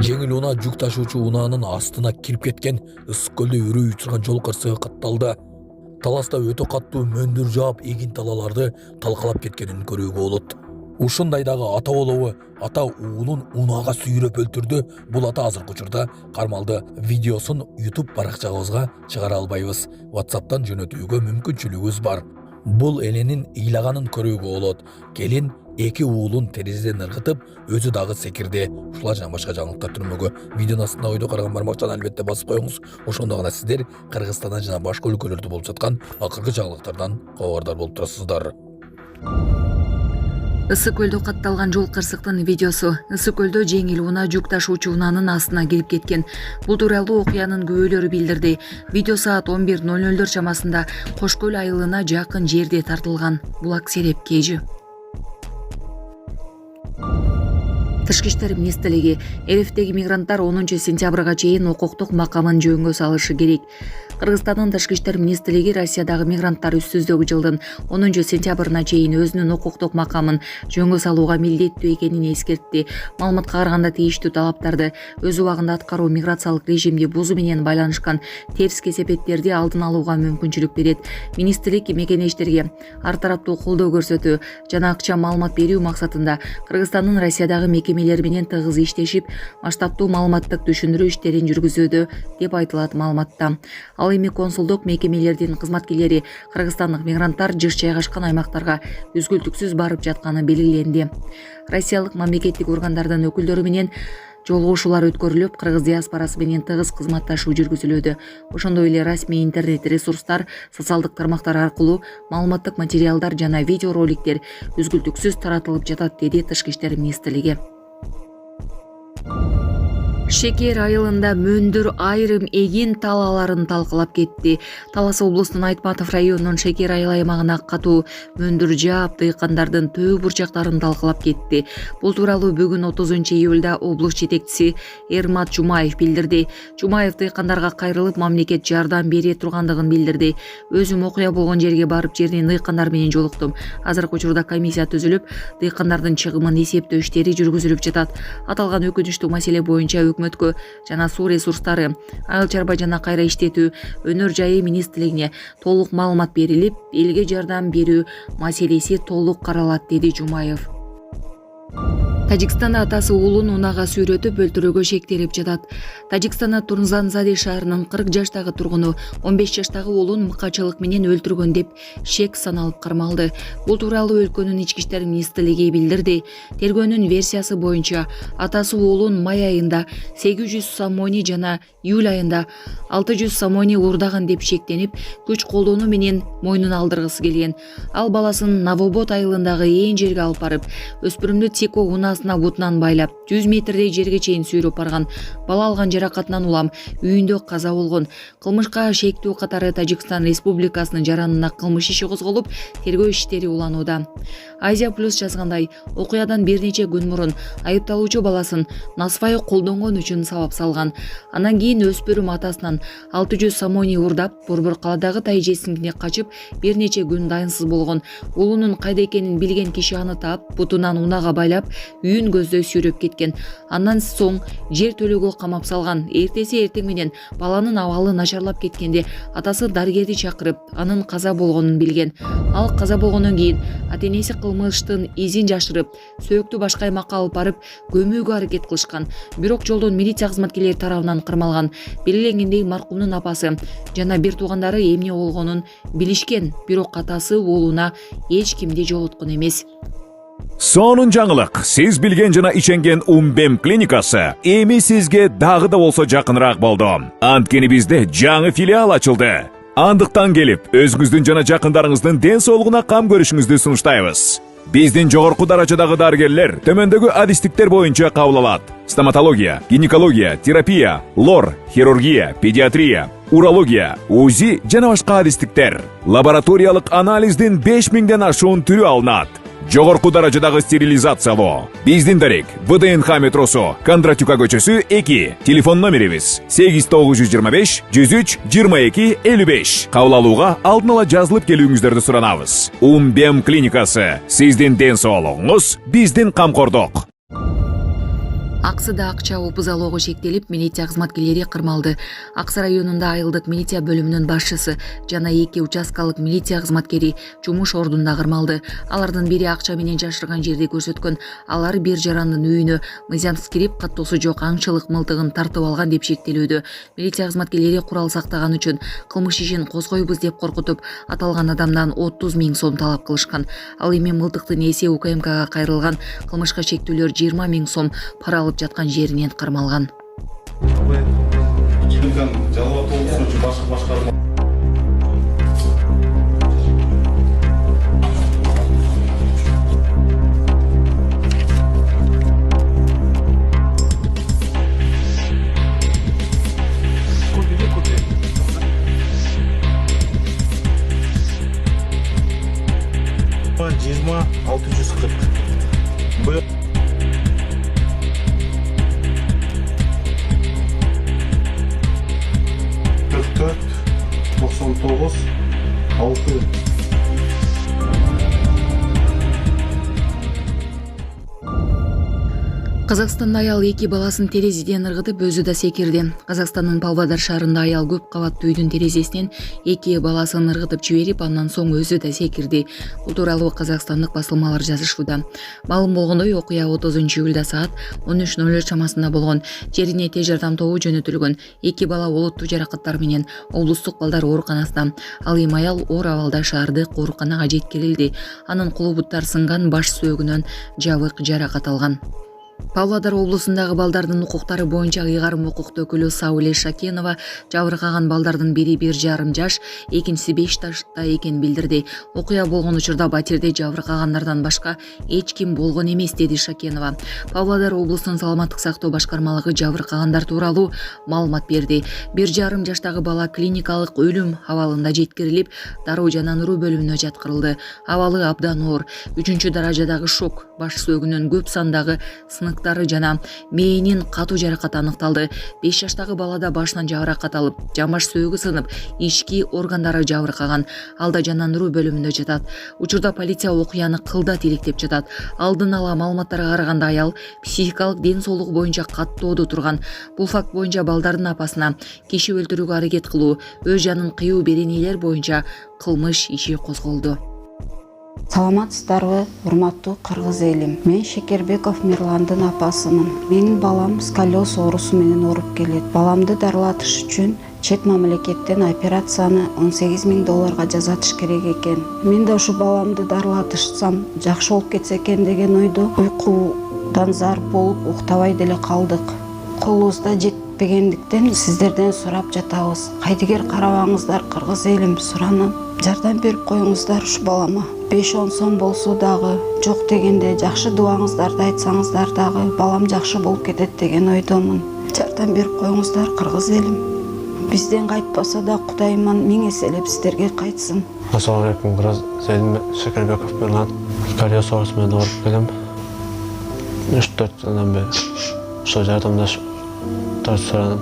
Жеңил унаа жүк ташуучу унаанын астына кирип кеткен Ысык көлдө үрөй учурган жол кырсыгы катталды. Таласта өтө каттуу мөндүр жаап эгин талаларды талкалап кеткенин көрүүгө болот. Ушундайдагы ата болобу ата уулун унаага сүйрөп өлтүрдү. Бул ата азыркы учурда кармалды. Видеосун YouTube баракчабызга чыгара албайбыз. WhatsApp'тан жөнөтүүгө мүмкүнчүлүгүбүз бар. Бул эленин ыйлаганын көрүүгө болот. Келин эки уулун терезеден ыргытып, өзү дагы секирди. Ушулар жана башка жаңылыктар түрмөгө видеонун астына ойдо караган бармакчаны албетте басып коюңуз. Ошондо гана сиздер Кыргызстандан жана башка өлкөлөрдө болуп жаткан акыркы жаңылыктардан кабардар болуп турасыздар. Ысык көлдө катталган жол кырсыктын видеосу. Ысык көлдө жеңил унаа жүк ташуучу унаанын астына кирип кеткен. Бул тууралуу окуянын күбөлөрү билдирди. Видео саат 11:00 чамасында Кош көл айылына жакын жерде тартылган. Булак Сереп Кежи. Тышкы иштер министрлиги РФдеги мигранттар 10 сентябрга чейин укуктук макамын жөнгө салышы керек. Кыргызстандын Тышкы иштер министрлиги Россиядагы мигранттар үстүздөгү жылдын 10 сентябрына чейин өзүнүн укуктук макамын жөнгө салууга милдеттүү экенин эскертти. Маалыматка караганда тийиштүү талаптарды өз убагында аткаруу миграциялык режимди бузуу менен байланышкан терс кесепеттерди алдын алууга мүмкүнчүлүк берет. Министрлик мекенештерге ар тараптуу колдоо көрсөтүү жана акча маалымат берүү максатында Кыргызстандын Россиядагы мекемелери менен тыгыз иштешип, масштабтуу маалыматтык түшүндүрүү иштерин жүргүзүүдө деп айтылат маалыматта. Ал эми консулдук мекемелердин кызматкерлери кыргызстандык мигранттар жыш жайгашкан аймактарга үзгүлтүксүз барып жатканы белгиленди. Россиялык мамлекеттик органдардын өкүлдөрү менен жолугушуулар өткөрүлүп, кыргыз диаспорасы менен тыгыз кызматташуу жүргүзүлүүдө. Ошондой эле расмий интернет ресурстар, социалдык тармактар аркылуу маалыматтык материалдар жана видеороликтер үзгүлтүксүз таратылып жатат, деди Тышкы иштер министрлиги. Шекер айылында мөндүр айрым эгин талааларын талкалап кетти. Талас облусунун Айтматов районунун Шекер айыл аймагына катуу мөндүр жаап дыйкандардын төө бурчактарын талкалап кетти. Бул тууралуу бүгүн 30 июлда облус жетекчиси Эрмат Жумаев билдирди. Жумаев дыйкандарга кайрылып, мамлекет жардам бере тургандыгын билдирди. Өзүм окуя болгон жерге барып, жердин дыйкандар менен жолуктум. Азыркы учурда комиссия түзүлүп, дыйкандардын чыгымын эсептөө иштери жүргүзүлүп жатат. Аталган өкүнүчтүү маселе боюнча өкмөткө жана суу ресурстары, айыл чарба жана кайра иштетүү, өнөр жайы министрлигине толук маалымат берилип, элге жардам берүү маселеси толук каралат, деди Жумаев. Тажикстанда атасы уулун унаага сүйрөтүп өлтүрүүгө шектелип жатат. Тажикстанда Турнзанзади шаарынын 40 жаштагы тургуну 15 жаштагы уулун мыкачылык менен өлтүргөн деп шек саналып кармалды. Бул тууралуу өлкөнүн ички иштер министрлиги билдирди. Тергөөнүн версиясы боюнча атасы уулун май айында 800 сомони жана июль айында 600 сомони уурдаган деп шектенип, күч колдонуу менен мойнуна алдыргысы келген. Ал баласын Новобод айылындагы ээн жерге алып барып, өспүрүмдү Тико унаасына бутунан байлап, 100 метрдей жерге чейин сүйрөп барган. Бала алган жаракатынан улам үйүндө каза болгон. Кылмышка шектүү катары Тажикстан Республикасынын жаранына кылмыш иши козголуп, тергөө иштери уланууда. Азия Плюс жазгандай, окуядан бир нече күн мурун айыпталуучу баласын насыбайы колдонгон үчүн сабап салган. Анан кийин өспүрүм атасынан 600 сомони уурдап, борбор каладагы тайжесине качып, бир нече күн дайынсыз болгон. Уулунун кайда экенин билген киши аны таап, бутунан унаага байлап, үйүн көздөй сүйрөп кеткен. Андан соң жер төлөөгө камап салган. Эртеси эртең менен баланын абалы начарлап кеткенде атасы дарыгерди чакырып, анын каза болгонун билген. Ал каза болгондон кийин ата-энеси кылмыштын изин жашырып, сөөктү башка аймакка алып барып көмүүгө аракет кылышкан. Бирок жолдон милиция кызматкерлери тарабынан кармалган. Белгиленгендей маркумдун апасы жана бир туугандары эмне болгонун билишкен, бирок атасы уулуна эч кимди жолоткон эмес. Сонун жаңылык. Сиз билген жана иченген Умбем клиникасы эми сизге дагы да болсо жакыныраак болду. Анткени бизде жаңы филиал ачылды. Андыктан келип, өзүңүздүн жана жакындарыңыздын ден соолугуна кам көрүшүңүздү сунуштайбыз. Биздин жогорку даражадагы дарыгерлер төмөндөгү адистиктер боюнча кабыл алат: стоматология, гинекология, терапия, лор, хирургия, педиатрия, урология, УЗИ жана башка адистиктер. Лабораториялык анализдин 5000ден ашуун түрү алынат. Жогорку даражадагы стерилизациялоо. Биздин дарек ВДНХ метросу, Кондратюка көчөсү 2. Телефон номерибиз 8925 103 22 55. Кабыл алууга алдын ала жазылып келүүңүздөрдү суранабыз. Умбем клиникасы. Сиздин ден соолугуңуз, биздин камкордук. Аксыда акча опузалоого шектелип, милиция кызматкерлери кырмалды. Аксы районунда айылдык милиция бөлүмүнүн башчысы жана 2 участкалык милиция кызматкери жумуш ордунда кырмалды. Алардын бири акча менен жашырган жерди көрсөткөн. Алар бир жарандын үйүнө мыйзамсыз кирип, каттоосу жок аңчылык мылтыгын тартып алган деп шектелүүдө. Милиция кызматкерлери курал сактаган үчүн кылмыш ишин козгойбуз деп коркутуп, аталган адамдан 30 000 сом талап кылышкан. Ал эми мылтыктын ээси УКМКга кайрылган, кылмышка шектүүлөр 20 000 сом пара алып жаткан жеринен кармалган. Казакстанда аял 2 баласын терезеден ыргытып өзү да секирди. Казакстандын Павлодар шаарында аял көп кабаттуу үйдүн терезесинен 2 баласын ыргытып жиберип, андан соң өзү да секирди. Бул тууралуу казакстандык басылмалар жазышууда. Маалым болгондой, окуя 30-июлда саат 13:00 чамасында болгон. Жерине тез жардам тобу жөнөтүлгөн. 2 бала олуттуу жаракаттар менен облустук балдар ооруканасында. Ал эми аял оор абалда шаардык ооруканага жеткирилди. Анын колу буттары сынган, баш сөөгүнөн жабык жаракат алган. Павлодар облусундагы балдардын укуктары боюнча ыйгарым укуктуу өкүлү Сауле Шакенова жабыркаган балдардын бири 1,5 жаш, экинчиси 5 жашта экенин билдирди. Окуя болгон учурда батирде жабыркагандардан башка эч ким болгон эмес, деди Шакенова. Павлодар облусунун саламаттык сактоо башкармалыгы жабыркагандар тууралуу маалымат берди. 1,5 жаштагы бала клиникалык өлүм абалында жеткирилип, дароо жана нуруу бөлүмүнө жаткырылды. Абалы абдан оор, 3 даражадагы шок, баш сөөгүнөн көп сандагы сыныктары жана мээнин катуу жаракаты аныкталды. 5 жаштагы балада башынан жабыркат алып, жамбаш сөөгү сынып, ички органдары жабыркаган. Алда жана нуруу бөлүмүндө жатат. Учурда полиция окуяны кылда иликтеп жатат. Алдын ала маалыматтарга караганда аял психикалык ден соолугу боюнча каттоодо турган. Бул факт боюнча балдардын апасына киши өлтүрүүгө аракет кылуу, өз жанын кыюу беренелер боюнча кылмыш иши козголду. Саламатсыздарбы, урматтуу кыргыз элим. Мен Шекербеков Мирландын апасымын. Менин балам сколиоз оорусу менен ооруп келет. Баламды дарылатыш үчүн чет мамлекеттен операцияны $18,000 жасатыш керек экен. Мен да ушу баламды дарылатышсам жакшы болуп кетсе экен деген ойдо уйкудан зарп болуп уктабай деле калдык. Колубузда жетпегендиктен сиздерден сурап жатабыз. Кайдыгер карабаңыздар кыргыз элим, суранам. Жардам берип коюңуздар ушу балама. 5-10 сом болсо дагы, жок дегенде жакшы дубаңыздарды айтсаңыздар дагы балам жакшы болуп кетет деген ойдомун. Жардам берип коюңуздар кыргыз элим. Бизден кайтпаса да Кудайыман 1000 эселеп сиздерге кайтсын. Ассаламу алейкум, кыргыз элим. Шекербеков Мирлан. Сколиоз оорусу менен ооруп келем. 3-4 жылдан бери ошо жардамдашып сурадым.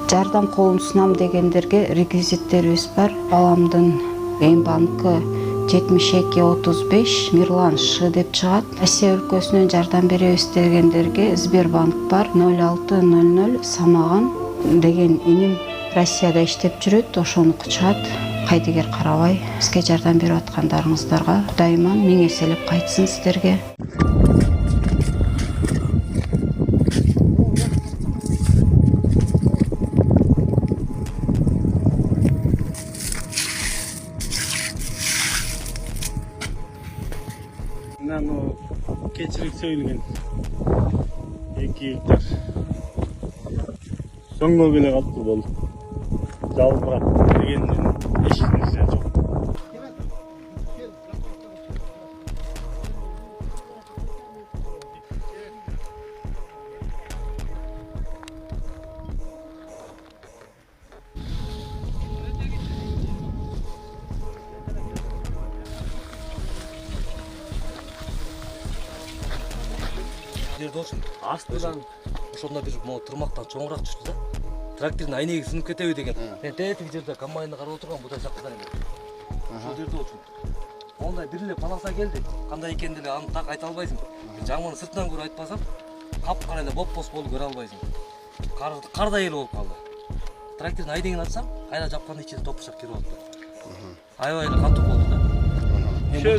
Жардам колун сунам дегендерге реквизиттерибиз бар. Баламдын банкы 7235 Мирлан Ш деп чыгат. Россия өлкөсүнөн жардам беребиз дегендерге Сбербанк бар. 0600 Самаган деген иним Россияда иштеп жүрөт, ошону чыгат. Кайдыгер карабай бизге жардам берип аткандарыңыздарга Кудайыман 1000 эселеп кайтсын сиздерге. Keçilik söylеген 2 гектар. Соңго келе калыптыр бол. Жалбырак дегенден эчкиси жок. Астыдан ошондо бир могу тырмактан чоңураак чыкты да. Трактордун айнеги сынып кетеби деген. Мен тетиги жерде комбайнды карап отурган будай чаккыдан эле. Ошол жерде болчу. Ондай бир эле полоса келди. Кандай экенин деле аны так айта албайсың. Жаман сыртынан көрүп айтпасам, капкара эле боп-боз болуп көрө албайсың. Кардай эле болуп калды. Трактордун айдеңин ачсам, кайра жапкандын ичинде топурчак кирип алыптыр. Аябай эле катуу болду да.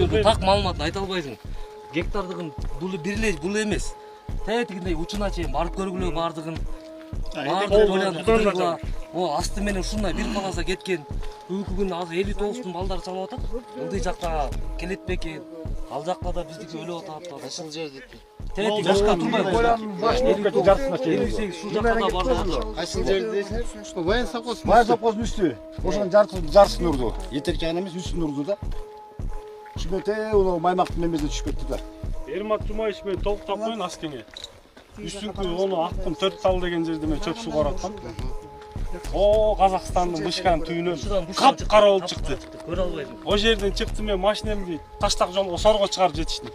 Бул так маалыматын айта албайсың. Гектардыгын бул бул эмес. Тетигиндей учуна чейин барып көргүлө бардыгын. О, асты менен ушундай бир каласа кеткен. Бүгүнкү күндө азыр 59-тун балдары чалып атат. Ылдый жакка келет бекен. Ал жакта да биздики өлүп атат. Ушул жерде. Тетиг жашка турбай Койланын башын өткөтүп жарысына чейин. 58 ушул жакка да барды. Кайсыл жерде дейсиңер? Воен совхоздун үстү. Ошонун жарысын урду. Етек жагын эмес, үстүн урду да. Ушунда уну маймактын мемесине түшүп кетти да. Эрмат Жумаевич менен толуктап коюн аскеңе. Үстүңкү ону Аккум 4 тал деген жерде мен чөп суу караткам. О, Казакстандын Вышканын түбүнөн капкара болуп чыкты. Көрө албайсың. О жерден чыкты, мен машинемди таштак жолго сорго чыгарып жетиштим.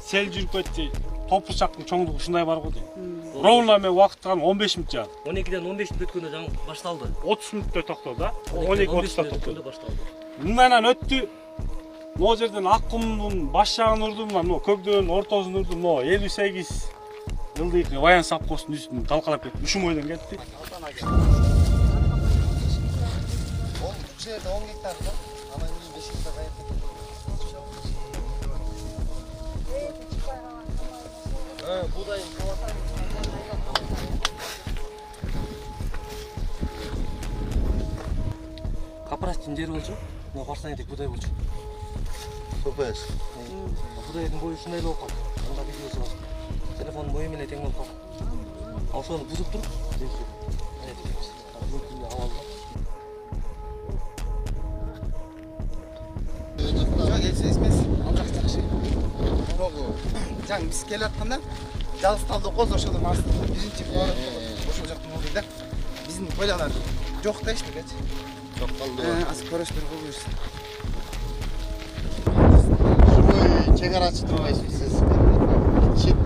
Сел жүрүп кетти. Топурчактын чоңдугу ушундай бар го дейм. Ровно мен убакыттан 15 мүнөт жаат. 12ден 15 мүнөт өткөндө жаңы башталды. 30 мүнөттө токтоду да. 12:30-да токтоду. Башталды. Мындан өттү. Могу жерден Аккумдун баш жагын урдум, мына көкдөөнүн ортосун урдум, 58 ылдыйкы Воен совхоздун үстүн талкалап кетти. Ушул ойдон кетти. Бул жерде 10 гектар да. Анан кийин 5 гектар кайыкты. Будай Капрастын жери болчу. Мына барсаңдек будай болчу. ППС. Будайдын бою ушундай болуп калды. Анда видеосу бар. Телефонун бою менен тең болуп калды. Ошону бузуп туруп, Жаң биз келе атканда жалгыз талды коз ошодон астында биринчи ошол жактан болду да. Биздин койлалар жок да эчтекечи. Жок калды. Азыр көрөшпөр болуш. Ушул чегарачы турбайсыз сиз. Чек.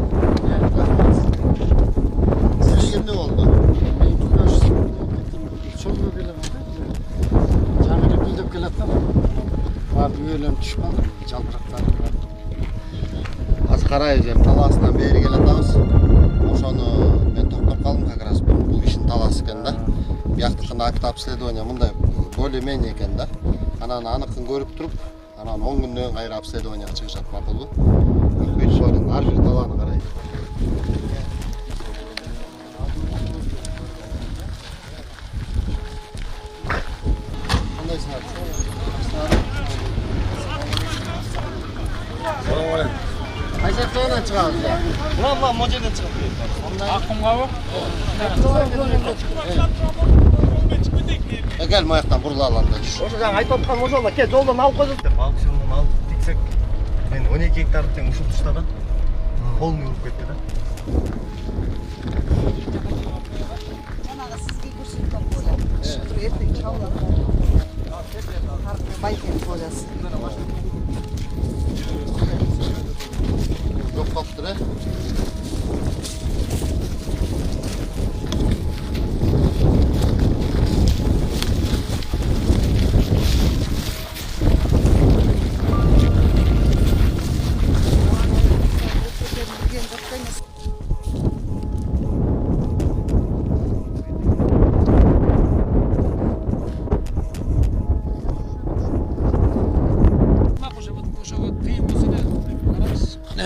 Сиз эмне болду? Чоңго келем. Жаңы бүлдөп келаткан. Барды өлөм түшүп калды. Жалбырактар. Азыр карайбыз, талаасынан бери келатабыз. Ошону мен токтоп калдым, как раз бул кишинин талаасы экен да. Бияктыкын акт обследование мындай более-менее экен да. Анан аныкын көрүп туруп, анан 10 күндөн кийин кайра обследованияга чыгышат макулбу? Бүт союн ар бир талааны карайбыз. Кандайсыңар? Кайсы жактан чыгабыз? Мына могу жерден чыгып. Аккумгабы? Кел мояктан бурла алам да. Ошо жаңы айтып аткан ошол да, кел жолдон алып койдук. Балкшынан алып тиксек, мен 12 гектар тең ушул тушта да. Полный болуп кетти да. Жанагы сизге көрсөткөн поля. Эртең чалып. Байкен полясы. Жок калыптыр,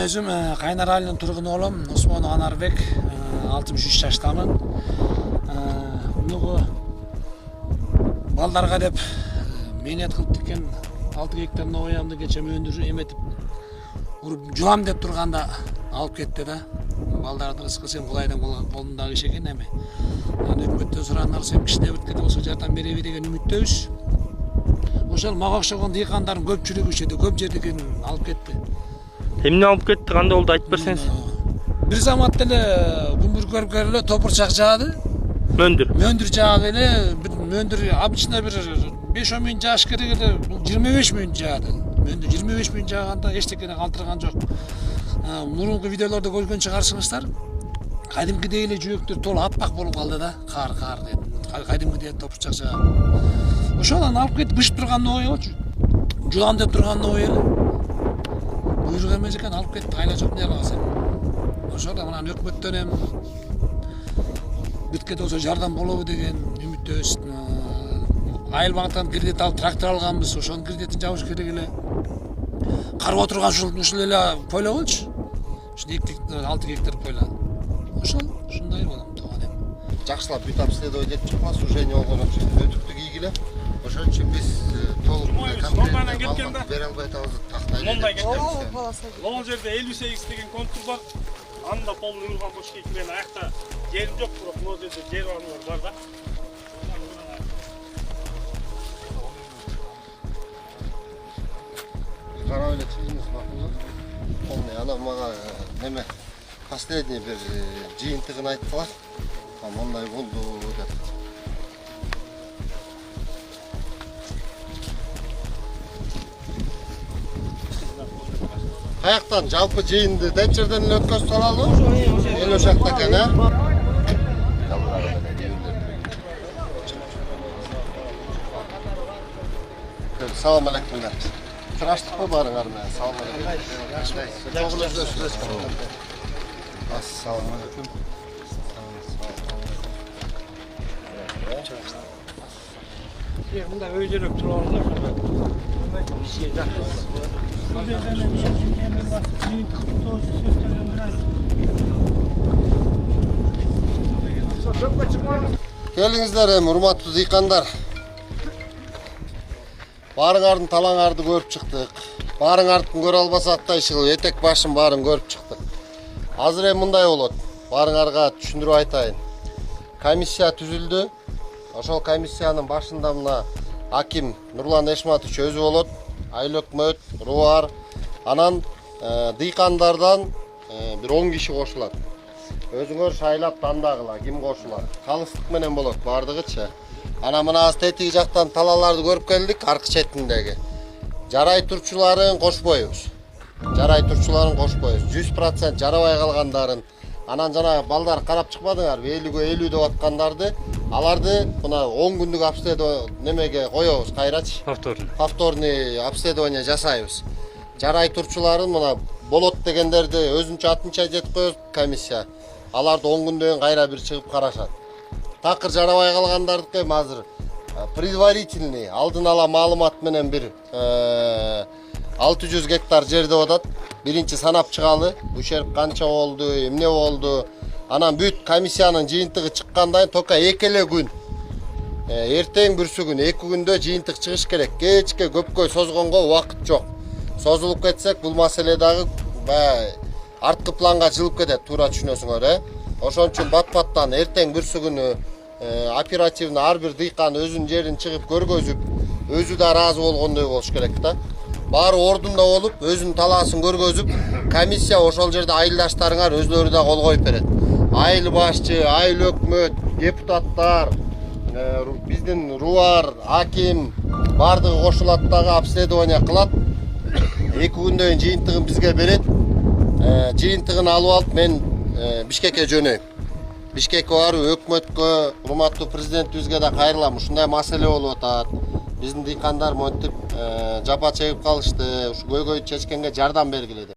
Өзүм Кайнар айылынын тургуну болом. Осмон Анарбек, 63 жаштамын. Муну балдарга деп менет кылып тиккен 6 гектар новоямды кече мөндүр эметип уруп жулам деп турганда алып кетти да. Балдардын рызкы сен Кудайдын колундагы иш экен эми. Аны өкмөттөн сураган нарса кичине бирке болсо жардам береби деген үмүттөбүз. Ошол мага окшогон дыйкандардын көпчүлүгү ушерде көп жерден алып кетти. Эмне алып кетти, кандай болду айтып берсеңиз. Бир замат эле күмбүр көрүп келе топурчак жаады. Мөндүр жаады эле, мөндүр обычно бир 5-10 миң жааш керек эле, 25 миң жаады. Мөндүр 25 миң жааганда эчтекени калтырган жок. Мурунку видеолордо көргөн чыгарсыңыздар. Кадимкидей эле жөөктөр толуп аппак болуп калды да, кар деп. Кадимкидей топурчак жаады. Ошодан алып кетип бышып турган ойчу. Жулам деп турган ой эле. Буйрук эмес экен, алып кетти, кайла жок эмне кыласың. ошол да мына өкмөттөн эми битке болсо жардам болобу деген үмүттөбүз. Айыл банктан кредит алып трактор алганбыз, ошонун кредитин жабыш керек эле. Карып отурган ушул эле поле болчу. Ушу 6 гектар поле. Ушундай болом тууган эми. Жакшылап бүт обследование этип чыккан, сужение болгон окшойт. Өтүктү кийгиле. Ошон үчүн биз толук Нормалдан кеткен да. бере албай атабыз, тактай Мындай кеткен. Могул жерде 58 деген контур бар. Анда пол урган бош кейки менен аякта жерим жок, бирок могул жерде жер бар да. Карап эле чыгыңыз макул. Полный ана мага неме последний бир жыйынтыгын айттылар. Мондай болду деп. Каяктан жалпы жыйынды дәп жерден эле өткөзүп салалы? Эл ошакта экен, Салам алейкум. Сыраштыкпы барыңар менен? Салам алейкум. Чогулуп сүрөсүз. Ассалам алейкум. Мында өйдөрөк турабыз. Келиңиздер эми урматтуу дыйкандар. Барыңардын талаңарды көрүп чыктык. Барыңардын көрө албасак да иши этек башын баарын көрүп чыктык. Азыр эми мындай болот. Барыңарга түшүндүрүп айтайын. Комиссия түзүлдү. Ошол комиссиянын башында мына аким Нурлан Эшматович өзү болот. Айыл өкмөт, Руар, анан дыйкандардан бир 10 киши кошулат. Өзүңөр шайлап тандагыла, ким кошулат. Калыстык менен болот бардыгычы. Ана мына тетиги жактан талаларды көрүп келдик, аркы четиндеги. Жарай турчуларын кошпойбуз. 100% жарабай калгандарын. Анан жана балдар карап чыкпадыңарбы? 50 деп аткандарды, аларды мына 10 күндүк обследование немеге коебуз, кайрачы. Повторный обследование жасайбыз. Жарай турчуларын мына болот дегендерди өзүнчө атынча жетип коебуз комиссия. Аларды 10 күндөн кийин кайра бир чыгып карашат. Такыр жарабай калгандардыкы эми азыр предварительный алдын ала маалымат менен бир 600 гектар жер деп атат. Биринчи санап чыгалы, ушерп канча болду, эмне болду. Анан бүт комиссиянын жыйынтыгы чыккандан тока 2 эле күн. Эртең бүрсүгүн 2 күндө жыйынтык чыгыш керек. Кечке көпкө созгонго убакыт жок. Созулуп кетсек бул маселе дагы арткы планга жылып кетет, туура түшүнөсүңөр, Ошон үчүн бат-баттан эртең бүрсүгүнү оперативно ар бир дыйкан өзүнүн жерин чыгып көргөзүп, өзү да ыраазы болгондой болуш керек да. Баары ордунда болуп, өзүнүн талаасын көргөзүп, комиссия ошол жерде айылдаштарыңар өзлөрү да кол коюп берет. Айыл башчы, айыл өкмөт, депутаттар, биздин Руар, аким бардыгы кошулат дагы обследование кылат. 2 күндөн кийин жыйынтыгын бизге берет. Жыйынтыгын алып алып мен Бишкекке жөнөйм. Бишкекке барып өкмөткө, урматтуу президентибизге да кайрылам. Ушундай маселе болуп атат. Биздин дыйкандар монтип жапа чегип калышты. Ушу көйгөйдү чечкенге жардам бергиле деп.